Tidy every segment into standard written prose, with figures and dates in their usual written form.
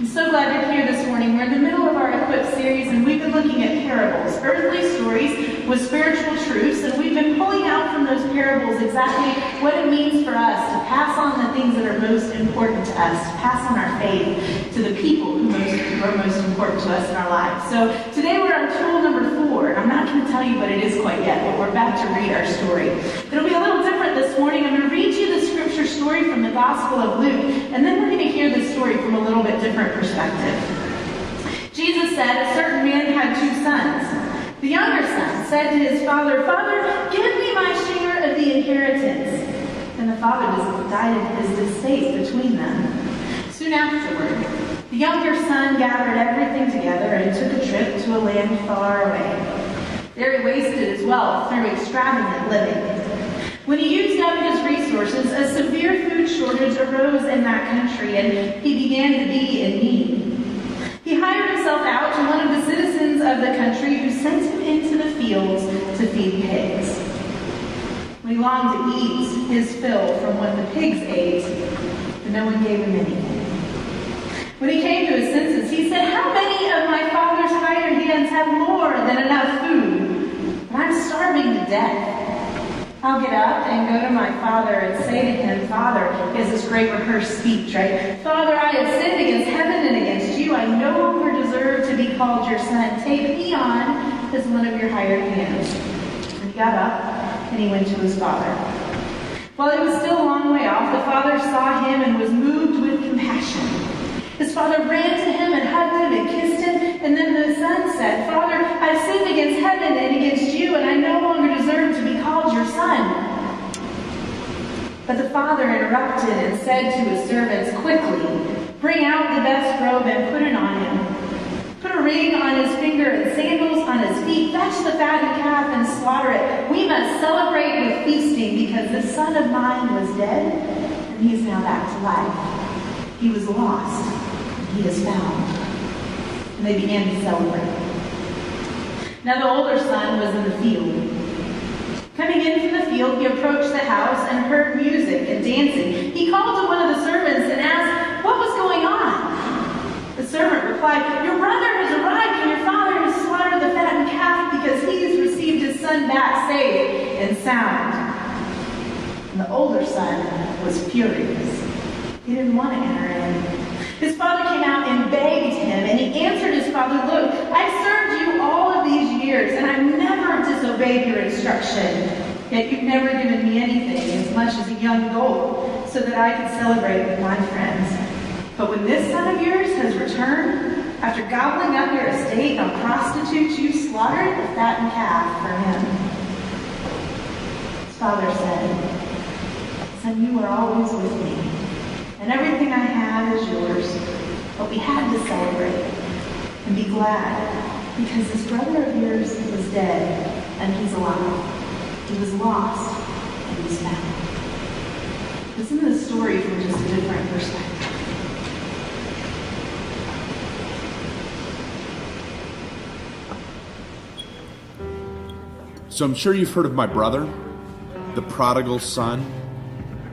I'm so glad you're here this morning. We're in the middle of our Equip series, and we've been looking at parables, earthly stories with spiritual truths, and we've been pulling out from those parables exactly what it means for us to pass on the things that are most important to us, to pass on our faith to the people who are most important to us in our lives. So today we're on tool number 4. I'm not going to tell you what it is quite yet, but we're about to read our story. It'll be a little different this morning. I'm going to read you the scripture story from the Gospel of Luke, and then we're going to hear the story from a little bit different perspective. Jesus said a certain man had 2 sons. The younger son said to his father, "Father, give me my share of the inheritance." And the father divided his estate between them. Soon afterward, the younger son gathered everything together and took a trip to a land far away. There he wasted his wealth through extravagant living. When he used up his resources, a severe food shortage arose in that country, and he began to be in need. He hired himself out to one of the citizens of the country, who sent him into the fields to feed pigs. When he longed to eat his fill from what the pigs ate, but no one gave him anything. When he came to his senses, he said, "How many of my father's hired hands have more than enough food? But I'm starving to death. I'll get up and go to my father and say to him, 'Father,'" he has this great rehearsed speech, right? "'Father, I have sinned against heaven and against you. I no longer deserve to be called your son. Take me on as one of your hired hands.' And he got up and he went to his father. While he was still a long way off, the father saw him and was moved with compassion. His father ran to him and hugged him and kissed him, and then the son said, 'Father, I've sinned against heaven and against you, and I no longer deserve to be called your son.' But the father interrupted and said to his servants, 'Quickly, bring out the best robe and put it on him. Put a ring on his finger and sandals on his feet. Fetch the fattened calf and slaughter it. We must celebrate with feasting, because this son of mine was dead, and he is now back to life. He was lost, and he is found.' And they began to celebrate. Now the older son was in the field. Coming in from the field, he approached the house and heard music and dancing. He called to one of the servants and asked what was going on. The servant replied, 'Your brother has arrived, and your father has slaughtered the fattened calf because he has received his son back safe and sound.' And the older son was furious. He didn't want to enter in. His father came out and begged him, and he answered his father, 'Look, I've served you all of these years, and I've never disobeyed your instruction. Yet you've never given me anything as much as a young goat, so that I could celebrate with my friends. But when this son of yours has returned, after gobbling up your estate on prostitutes, you slaughtered the fattened calf for him.' His father said, 'Son, you are always with me, and everything I have is yours. But we had to celebrate and be glad, because this brother of yours was dead, and he's alive. He was lost, and he's found.'" Listen to the story from just a different perspective. So I'm sure you've heard of my brother, the prodigal son,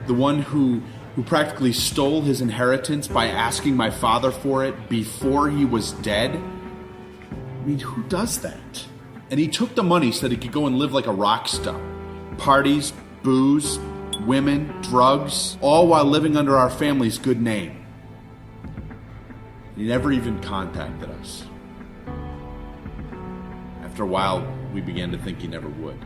the one who practically stole his inheritance by asking my father for it before he was dead. I mean, who does that? And he took the money so that he could go and live like a rock star. Parties, booze, women, drugs, all while living under our family's good name. He never even contacted us. After a while, we began to think he never would.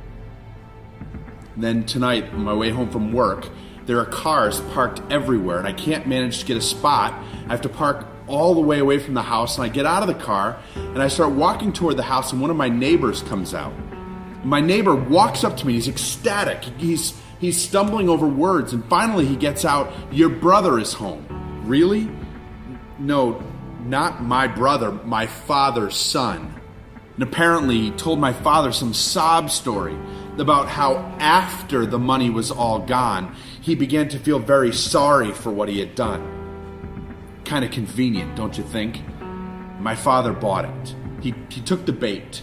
Then tonight, on my way home from work, there are cars parked everywhere, and I can't manage to get a spot. I have to park all the way away from the house, and I get out of the car, and I start walking toward the house, and one of my neighbors comes out. My neighbor walks up to me. He's ecstatic. He's stumbling over words, and finally he gets out, "Your brother is home." Really? No, not my brother, my father's son. And apparently he told my father some sob story about how after the money was all gone, he began to feel very sorry for what he had done. Kind of convenient, don't you think? My father bought it. He took the bait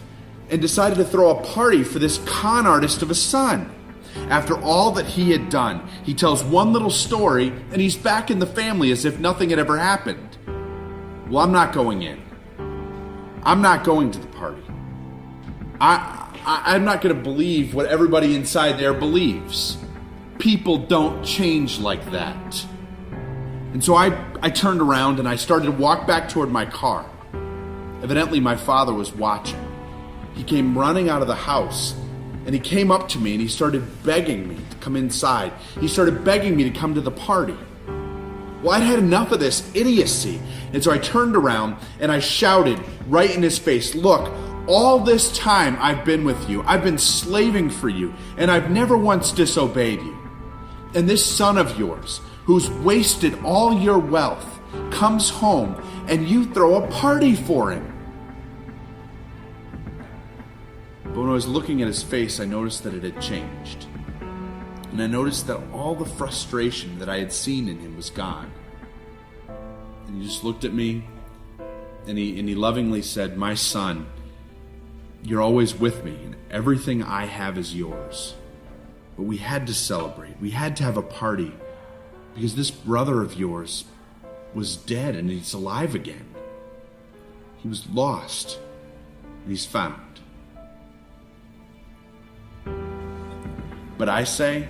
and decided to throw a party for this con artist of a son. After all that he had done, he tells one little story and he's back in the family as if nothing had ever happened. Well, I'm not going in. I'm not going to the party. I'm not going to believe what everybody inside there believes. People don't change like that. And so I turned around and I started to walk back toward my car. Evidently, my father was watching. He came running out of the house, and he came up to me and he started begging me to come inside. He started begging me to come to the party. Well, I'd had enough of this idiocy. And so I turned around and I shouted right in his face, "Look, all this time I've been with you. I've been slaving for you, and I've never once disobeyed you. And this son of yours, who's wasted all your wealth, comes home and you throw a party for him." But when I was looking at his face, I noticed that it had changed. And I noticed that all the frustration that I had seen in him was gone. And he just looked at me and he lovingly said, "My son, you're always with me, and everything I have is yours. But we had to celebrate. We had to have a party because this brother of yours was dead and he's alive again. He was lost and he's found." But I say,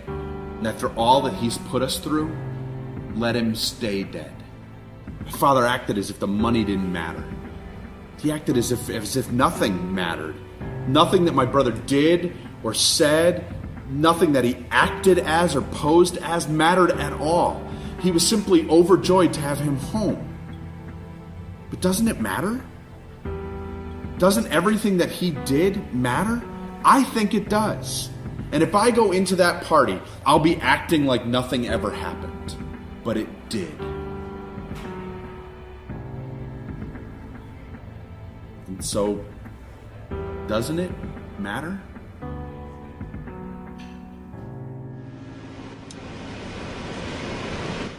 after all that he's put us through, let him stay dead. My father acted as if the money didn't matter. He acted as if nothing mattered. Nothing that my brother did or said, nothing that he acted as or posed as mattered at all. He was simply overjoyed to have him home. But doesn't it matter? Doesn't everything that he did matter? I think it does. And if I go into that party, I'll be acting like nothing ever happened. But it did. And so, doesn't it matter?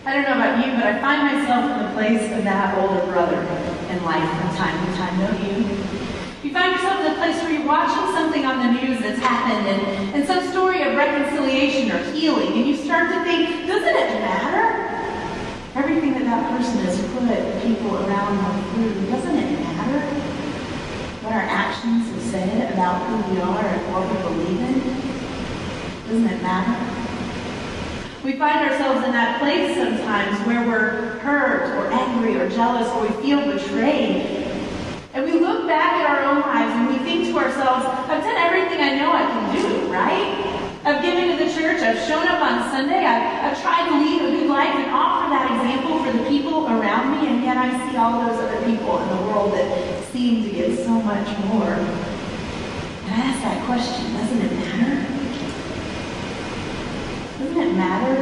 I don't know about you, but I find myself in the place of that older brother in life from time to time, don't you? You find yourself in the place where you're watching something on the news that's happened and some story of reconciliation or healing, and you start to think, doesn't it matter? Everything that person has put the people around them through, doesn't it matter? What our actions have said about who we are and what we believe in? Doesn't it matter? We find ourselves in that place sometimes where we're hurt or angry or jealous or we feel betrayed. And we look back at our own lives and we think to ourselves, I've done everything I know I can do, right? I've given to the church, I've shown up on Sunday, I've tried to lead a good life and offer that example for the people around me, and yet I see all those other people in the world that seem to get so much more. And I ask that question, doesn't it matter? Doesn't it matter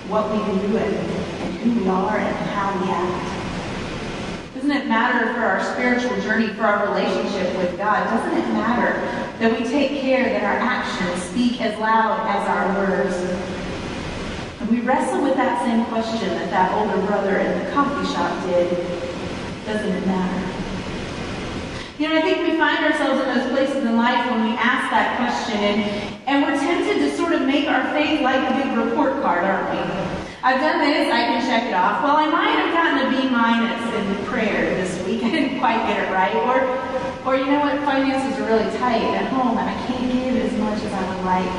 what we do and who we are and how we act? Doesn't it matter for our spiritual journey, for our relationship with God? Doesn't it matter that we take care that our actions speak as loud as our words? And we wrestle with that same question that older brother in the coffee shop did. Doesn't it matter? You know, I think we find ourselves in those places in life when we ask that question and we're tempted to sort of make our faith like a big report card, aren't we? I've done this, I can check it off. Well, I might have gotten a B- in prayer this week. I didn't quite get it right. Or you know what, finances are really tight at home and I can't give as much as I would like.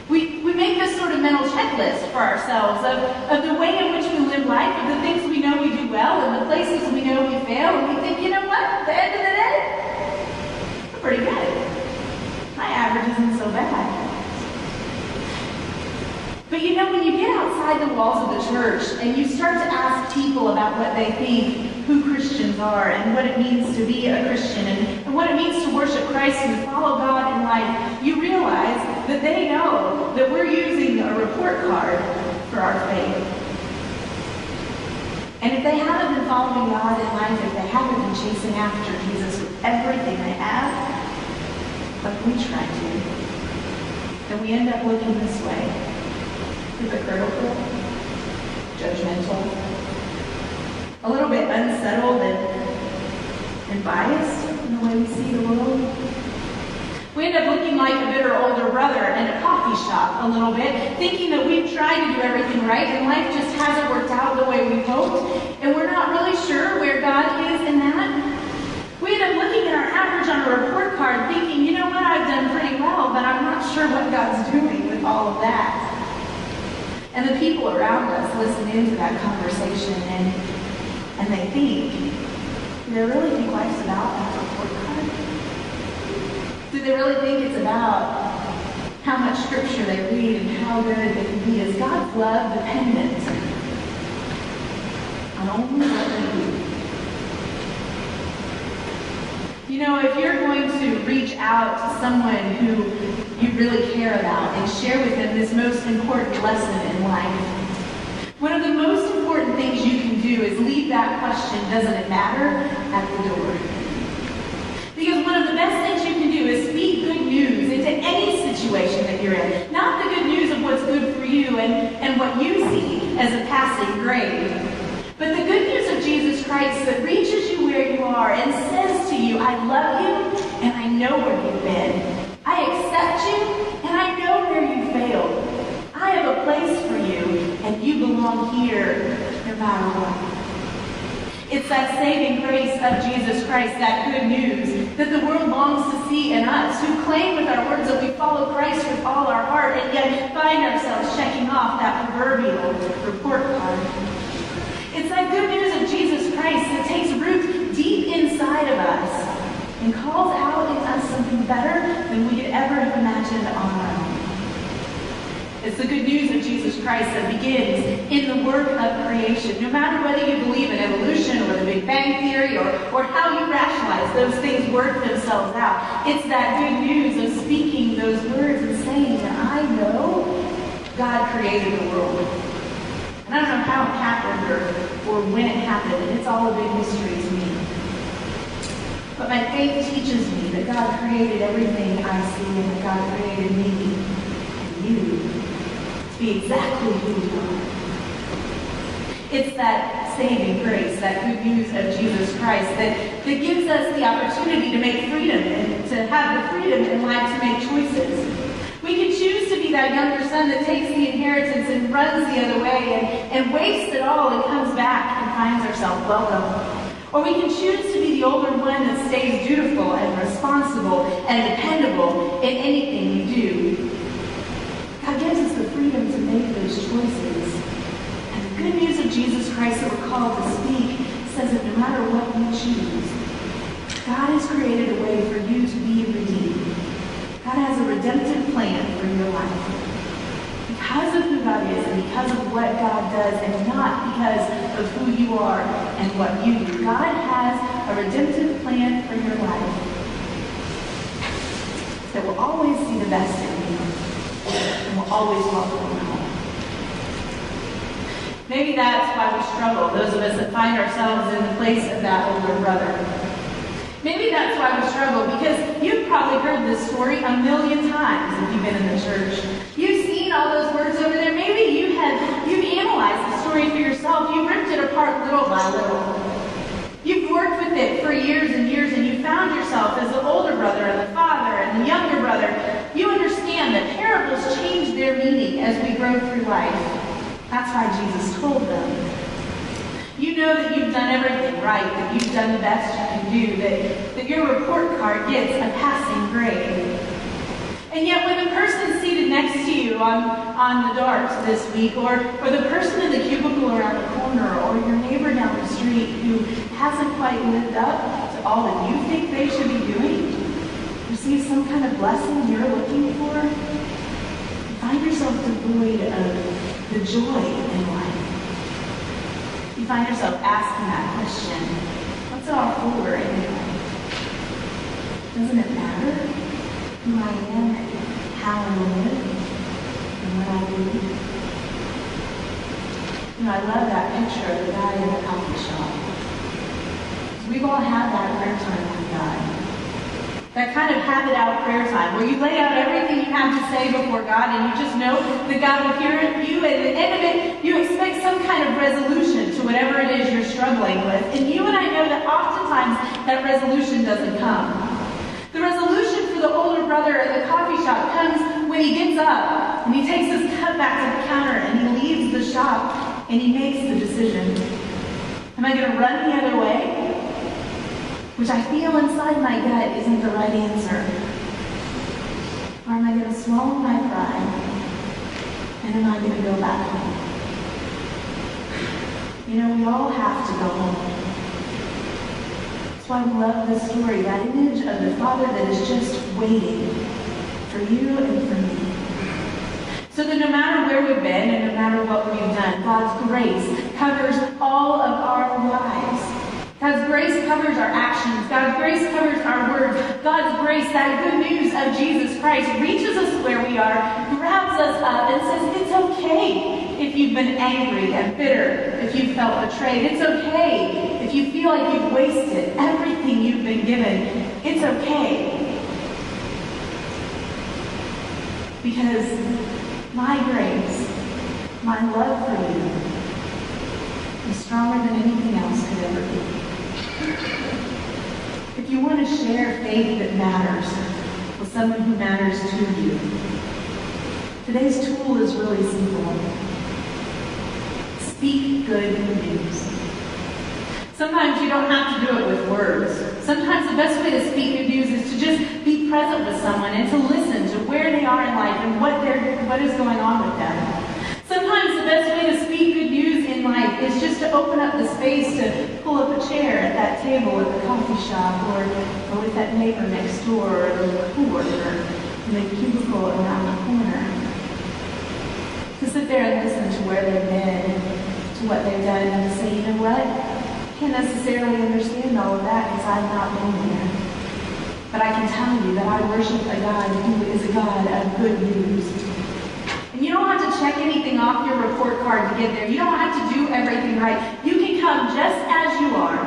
We make this sort of mental checklist for ourselves of the way in which we live life, of the things we know we do well and the places we know we fail, and we think, you know what, at the end of the day, we're pretty good. My average isn't so bad. But you know, when you get outside the walls of the church and you start to ask people about what they think who Christians are and what it means to be a Christian and what it means to worship Christ and to follow God in life, you realize that they know that we're using a report card for our faith. And if they haven't been following God in life, if they haven't been chasing after Jesus with everything they have, like we try to, then we end up looking this way. Hypocritical, judgmental, a little bit unsettled and biased in the way we see the world. We end up looking like a bitter older brother in a coffee shop a little bit, thinking that we've tried to do everything right and life just hasn't worked out the way we hoped, and we're not really sure where God the people around us listen into that conversation and they think, do they really think life's about that report card? Do they really think it's about how much scripture they read and how good they can be? Is God's love dependent on only what they do? You know, if you're going to reach out to someone who you really care about and share with them this most important lesson in life, one of the most important things you can do is leave that question, doesn't it matter, at the door. Because one of the best things you can do is speak good news into any situation that you're in. Not the good news of what's good for you and what you see as a passing grade, but the good news of Jesus Christ that reaches you where you are and says to you, I love you and I know where you've been. I accept you and I know where you failed. I have a place for you and you belong here no matter what. It's that saving grace of Jesus Christ, that good news that the world longs to see in us, who claim with our words that we follow Christ with all our heart and yet find ourselves checking off that proverbial report card. It's that good news of Jesus Christ that takes root deep inside of us and calls out in us something better than we could ever have imagined on our own. It's the good news of Jesus Christ that begins in the work of creation. No matter whether you believe in evolution or the Big Bang Theory or how you rationalize, those things work themselves out. It's that good news of speaking those words and saying that I know God created the world. And I don't know how it happened or when it happened, and it's all a big mystery to me. But my faith teaches me that God created everything I see and that God created me and you to be exactly who we are. It's that saving grace, that good news of Jesus Christ that gives us the opportunity to make freedom and to have the freedom in life to make choices. We can choose to be that younger son that takes the inheritance and runs the other way and wastes it all and comes back and finds ourselves welcome. Or we can choose to be the older one that stays dutiful and responsible and dependable in anything we do. God gives us the freedom to make those choices. And the good news of Jesus Christ that we're called to speak says that no matter what you choose, God has created a way for you to be redeemed. God has a redemptive plan for your life. Because of who God is and because of what God does and not because of who you are and what you do. God has a redemptive plan for your life that will always see the best in you and will always welcome you home. Maybe that's why we struggle, those of us that find ourselves in the place of that older brother. Maybe that's why we struggle, because you've probably heard this story a million times if you've been in the church. You've seen all those words over there. Maybe you've analyzed the story for yourself. You've ripped it apart little by little. You've worked with it for years and years, and you found yourself as the older brother and the father and the younger brother. You understand that parables change their meaning as we grow through life. That's why Jesus told them. You know that you've done everything right, that you've done the best you can do, that your report card gets a passing grade. And yet when the person seated next to you on the darts this week, or the person in the cubicle around the corner, or your neighbor down the street who hasn't quite lived up to all that you think they should be doing, receive some kind of blessing you're looking for, you find yourself devoid of the joy in life. You find yourself asking that question, what's it all for anyway? Doesn't it matter who I am and how I live and what I do? You know, I love that picture of the guy in the coffee shop. We've all had that prayer time with God. That kind of have-it-out prayer time where you lay out everything you have to say before God and you just know that God will hear you, and at the end of it, you expect some kind of resolution to whatever it is you're struggling with. And you and I know that oftentimes that resolution doesn't come. The resolution for the older brother at the coffee shop comes when he gets up and he takes his cup back to the counter and he leaves the shop and he makes the decision. Am I going to run the other way? Which I feel inside my gut isn't the right answer. Or am I going to swallow my pride? And am I going to go back home? You know, we all have to go home. That's why we love this story, that image of the Father that is just waiting for you and for me. So that no matter where we've been and no matter what we've done, God's grace covers all of our lives. God's grace covers our actions. God's grace covers our words. God's grace, that good news of Jesus Christ, reaches us where we are, grabs us up and says, it's okay if you've been angry and bitter, if you felt betrayed. It's okay if you feel like you've wasted everything you've been given. It's okay. Because my grace, my love for you, is stronger than anything else could ever be. If you want to share faith that matters with someone who matters to you, today's tool is really simple. Speak good news. Sometimes you don't have to do it with words. Sometimes the best way to speak good news is to just be present with someone and to listen to where they are in life and what is going on with them. Sometimes the best way to speak good news in life is just to open up the space to pull up a chair at that table at the coffee shop or with that neighbor next door or the coworker in the cubicle around the corner. To sit there and listen to where they've been, to what they've done, and to say, you know what? I can't necessarily understand all of that because I've not been there. But I can tell you that I worship a God who is a God of good news. And you don't have to check anything off your report card to get there. You don't have to do everything right. You can come just as you are.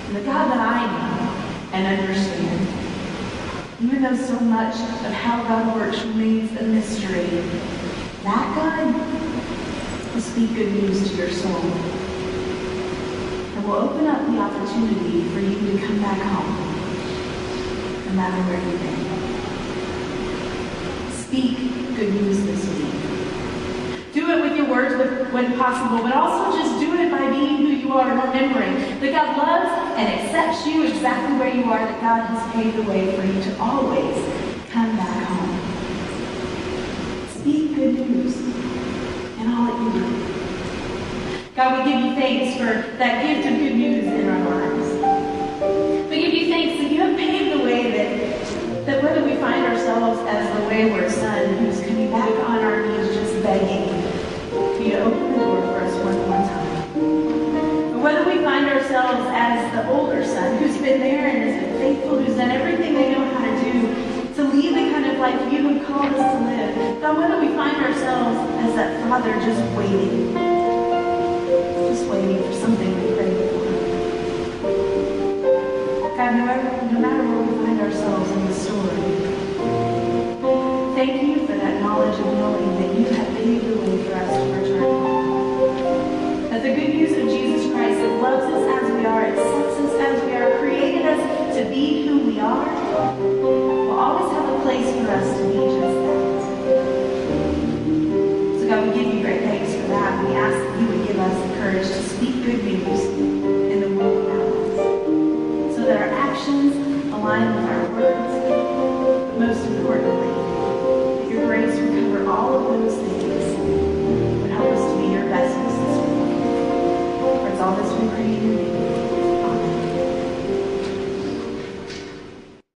And the God that I know and understand, even though so much of how God works remains a mystery, that God will speak good news to your soul. And will open up the opportunity for you to come back home, no matter where you've been. Speak good news this week. Do it with your words when possible, but also just do it by being who you are, remembering that God loves and accepts you exactly where you are, that God has paved the way for you to always come back home. Speak good news in all that you do. God, we give you thanks for that gift of good news in our lives. We give you thanks that you have paved the way that whether we find ourselves as the wayward son who's coming back on our knees just begging for you to open the door for us one more time, or whether we find ourselves as the older son who's been there and has been faithful, who's done everything they know how to do to lead the kind of life you have called us to live, God, whether we find ourselves as that father just waiting for something we pray for. God, no matter where we find ourselves in the story, thank you for that knowledge of knowing that you have paved the way for us to return home. That the good news of Jesus Christ that loves us as we are, accepts us as we are, created us to be who we are, will always have a place for us to be just that. So God, we give you great thanks for that. We ask that you would give us the courage to speak good news